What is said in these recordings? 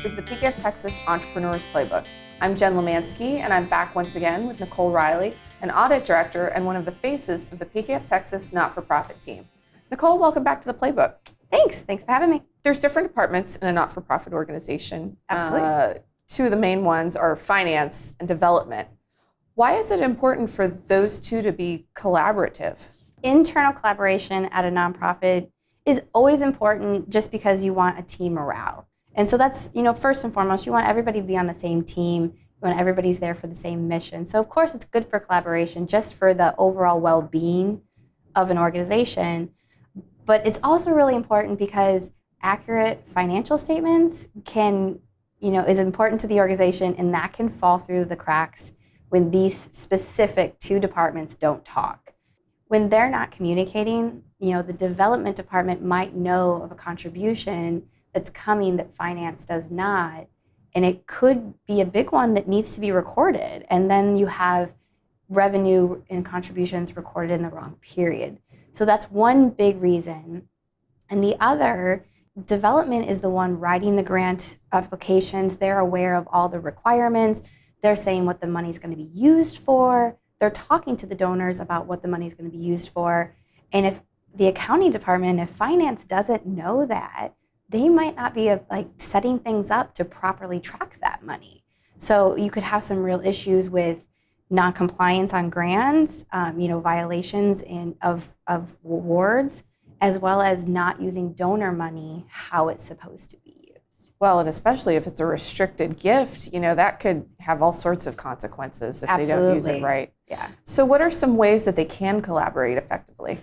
is the PKF Texas Entrepreneurs Playbook. I'm Jen Lemansky, and I'm back once again with Nicole Riley, an audit director and one of the faces of the PKF Texas not-for-profit team. Nicole, welcome back to the Playbook. Thanks for having me. There's different departments in a not-for-profit organization. Absolutely. Two of the main ones are finance and development. Why is it important for those two to be collaborative? Internal collaboration at a nonprofit is always important just because you want a team morale. And so that's, first and foremost, you want everybody to be on the same team. You want everybody's there for the same mission. So of course it's good for collaboration just for the overall well-being of an organization. But it's also really important because accurate financial statements is important to the organization, and that can fall through the cracks when these specific two departments don't talk. When they're not communicating, the development department might know of a contribution that's coming that finance does not, and it could be a big one that needs to be recorded, and then you have revenue and contributions recorded in the wrong period. So that's one big reason. And the other, development is the one writing the grant applications. They're aware of all the requirements. They're saying what the money's going to be used for. They're talking to the donors about what the money's going to be used for. And if the accounting department, if finance doesn't know that, they might not be setting things up to properly track that money. So you could have some real issues with non-compliance on grants, violations of awards, as well as not using donor money how it's supposed to be used. Well, and especially if it's a restricted gift, that could have all sorts of consequences if Absolutely. They don't use it right. Yeah. So what are some ways that they can collaborate effectively?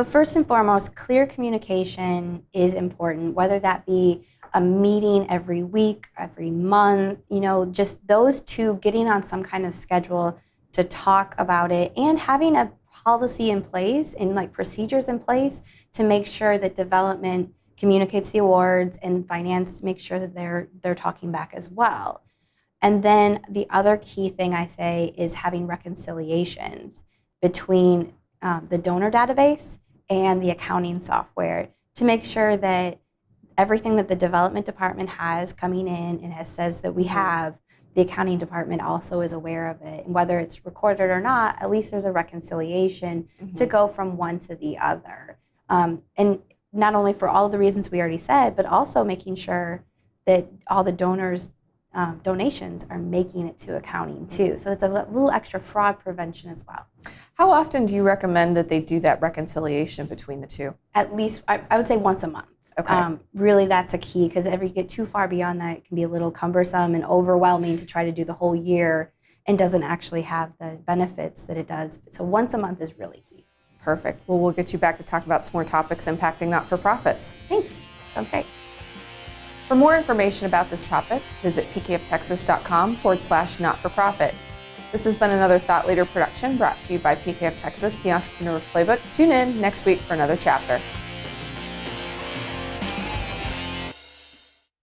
First and foremost, clear communication is important, whether that be a meeting every week, every month, just those two getting on some kind of schedule to talk about it, and having a policy in place and procedures in place to make sure that development communicates the awards and finance makes sure that they're talking back as well. And then the other key thing I say is having reconciliations between the donor database and the accounting software to make sure that everything that the development department has coming in and says that we have, the accounting department also is aware of it. And whether it's recorded or not, at least there's a reconciliation to go from one to the other. And not only for all of the reasons we already said, but also making sure that all the donors' donations are making it to accounting too. So it's a little extra fraud prevention as well. How often do you recommend that they do that reconciliation between the two? At least, I would say once a month. Okay. Really, that's a key, because if you get too far beyond that, it can be a little cumbersome and overwhelming to try to do the whole year and doesn't actually have the benefits that it does. So once a month is really key. Perfect. Well, we'll get you back to talk about some more topics impacting not-for-profits. Thanks. Sounds great. For more information about this topic, visit pkftexas.com/not-for-profit. This has been another Thought Leader production brought to you by PKF Texas, the Entrepreneurs Playbook. Tune in next week for another chapter.